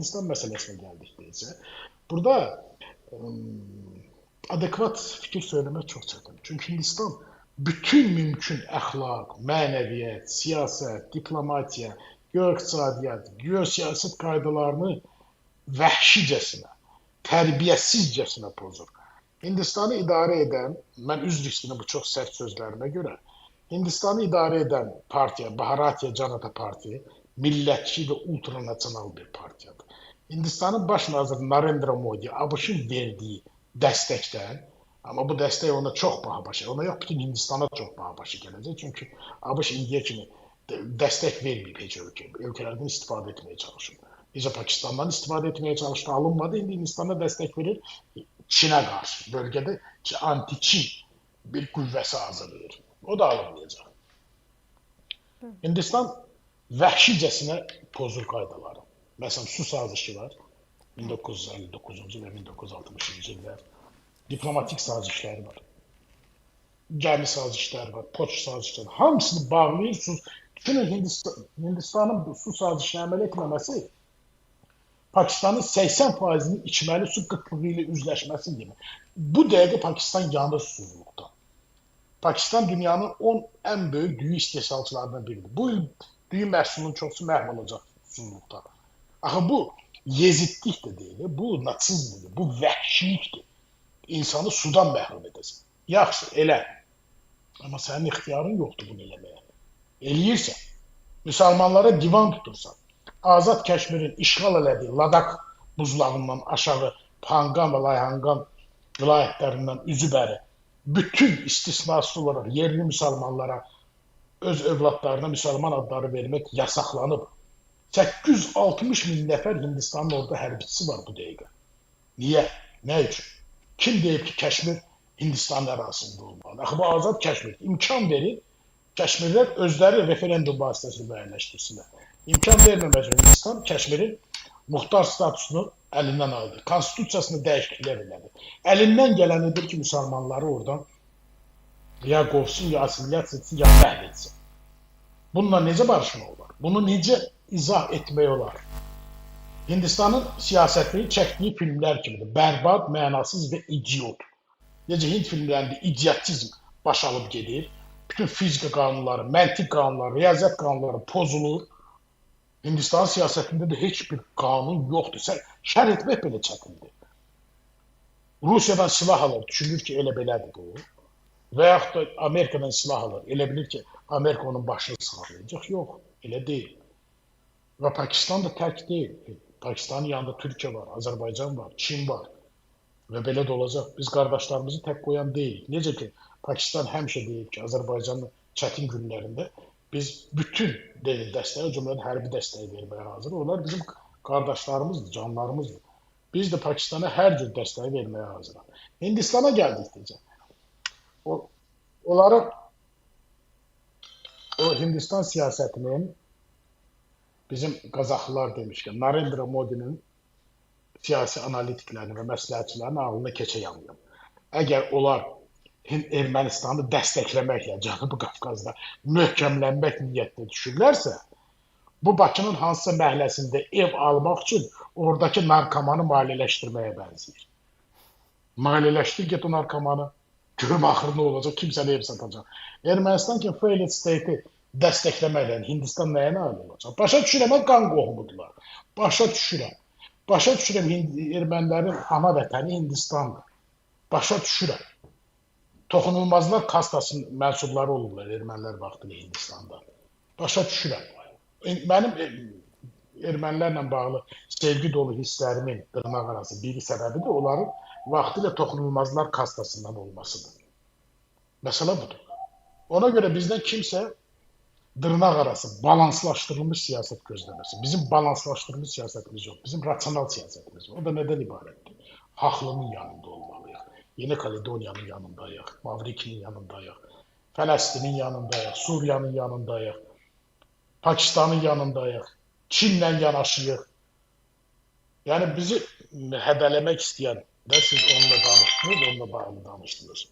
Hindistan meselesine geldikçe burada adekvat fikir söylemek çok çətin. Çünkü Hindistan bütün mümkün əxlaq, mənəviyyat, siyasət, diplomatiya, geoiqtisadiyyat, geosiyaset qaydalarını vəhşicəsinə, tərbiyəsizcəsinə pozur. Hindistanı idarə edən, mən üzr istəyirəm bu çox sərt sözlərimə görə, Hindistanı idarə edən partiya, Bharatiya Janata Partiya, millətçi və ultranasional bir partiyadır. Hindistanın baş naziri Narendra Modi ABŞ-ın verdiyi dəstəkdən, amma bu dəstək ona çox baha başa, ona yox, bütün Hindistana çox baha başa gələcək. Çünki ABŞ indiyə kimi dəstək verməyib heç ölkə, ölkələrdən istifadə etməyə çalışır. Necə Pakistandan istifadə etməyə çalışdı, alınmadı, indi Hindistana dəstək verir Çinə qarşı, bölgədə anti-Çin bir qüvvəsi hazırlayır. O da alınmayacaq. Hindistan vəhşicəsinə pozur qaydaları. Məsələn, su sazişi var. 1959-cu və 1960-cı illər. Diplomatik sazişləri var. Gəmi sazişləri var, poçt sazişləri. Hamısını bağlayırsınız. Düşünün, Hindistanın su sazişini əməl etməməsi Pakistanın 80%'nin içməli su qıtlığı ilə üzləşməsi gibi. Bu dəqiqə Pakistan yanır susuzluqdan. Pakistan dünyanın 10 ən böyük düyü istehsalçılarından biridir. Bu il düyü məhsulunun çoxusu məhv olacaq susuzluqdan. Axı bu yezidlik də deyil, bu natsizmdir, bu vəhşilikdir. İnsanı sudan məhrum edəsin. Yaxşı, elə. Amma sənin ixtiyarın yoxdur bunu eləməyə. Eləyirsən. Müsəlmanlara divan tutursan. Azad Kəşmirin işğal elədiyi Ladak buzlağından aşağı Panqan və Layhanqan vilayətlərindən üzü bəri bütün istisnasız olaraq yerli müsəlmanlara öz övladlarına müsəlman adları vermək yasaqlanıb. 860 min nəfər Hindistanın orada hərbçisi var bu dəqiqə. Niyə? Nə üçün? Kim deyib ki, Kəşmir Hindistan ərazisində olmalı? Axı bu Azad Kəşmir imkan verir, Kəşmirlər özləri referendum vasitəsilə müəyyənləşdirsinlər. İmkan verməmək üçün Hindistan Kəşmirin muxtar statusunu əlindən aldı. Konstitusiyasını dəyişikliklər elədi. Əlindən gələnidir ki, müsəlmanları oradan ya qovsun, ya asimilyasiya etsin, ya məhv etsin. Bununla necə barışmaq olar? Bunu necə izah etmək olar? Hindistanın siyasətini çəkdiyi filmlər kimidir. Bərbad, mənasız və idiot. Necə Hind filmlərində idiotizm baş alıb gedir. Bütün fizika qanunları, məntiq qanunları, riyaziyyat qanunları pozulur. Hindistan siyasətində də heç bir qanun yoxdur. Şərh etmək belə çətindir. Rusiyadan silah alır, düşünür ki, elə belədir bu. Və yaxud da Amerikadan silah alır, elə bilir ki, Amerika onun başını sağlayacaq. Yox, elə deyil. Və Pakistan da tərk deyil. Pakistanın yanında Türkiyə var, Azərbaycan var, Çin var. Və belə də olacaq. Biz qardaşlarımızı tək qoyan deyilik. Necə ki, Pakistan həmişə deyib ki, Azərbaycanın çətin günlərində biz bütün dəstəyə, o cümlədən hərbi dəstəyi verməyə hazır. Onlar bizim qardaşlarımızdır, canlarımızdır. Biz də Pakistana hər cür dəstəyi verməyə hazırıq. Hindistana gəldikcə, onların o Hindistan siyasətinin bizim Qazaxlılar demişkən, Narendra Modinin siyasi analitiklərini və məsləhətçilərini ağlına keçə yanıyım. Əgər onlar Ermənistanı dəstəkləməklə Cənubi Qafqazda möhkəmlənmək niyyətində düşürlərsə, bu Bakının hansısa məhəlləsində ev almaq üçün oradakı narkomanı maliyyələşdirməyə bənzəyir. Maliyyələşdir, get o narkomanı, görüm axırı nə olacaq, kimsənə ev satacaq. Ermənistan ki, failed state-i dəstəkləməklə Hindistan nəyə nail olacaq? Başa düşürəm, qan qohumudular. Başa düşürəm. Başa düşürəm, ermənilərin ana vətəni Hindistandır. Başa düşürəm. Toxunulmazlar kastasının mənsubları olurlar ermənilər vaxtında Hindistanda. Başa düşürəm. Mənim ermənilərlə bağlı sevgi dolu hisslərimin dırnaq arası bir səbəbi də onların vaxtilə toxunulmazlar kastasından olmasıdır. Məsələ budur. Ona görə bizdən kimsə dırnaq arası balanslaşdırılmış siyasət gözləməsin. Bizim balanslaşdırılmış siyasətimiz yox. Bizim rasional siyasətimiz var. O da nədən ibarətdir? Haqlının yanında olmalıyıq. Yeni Kaledoniyanın yanındayıq, Mavrikinin yanındayıq, Fələstinin yanındayıq, Suriyanın yanındayıq, Pakistanın yanındayıq, Çinlə yanaşıyıq. Yəni bizi hədələmək istəyən də siz onunla danışdınız, onunla bağlı danışdınız.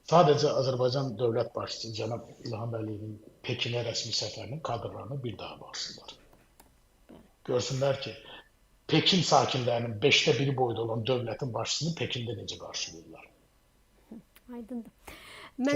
Sadəcə Azərbaycan dövlət başçısı cənab İlham Əliyevin Pekinə rəsmi səfərinin kadrlarına bir daha baxsınlar. Görsünlər ki, Pekin sakinlərinin 1/5 boyda olan dövlətin başçısını Pekində necə qarşılayırlar. Aydındır.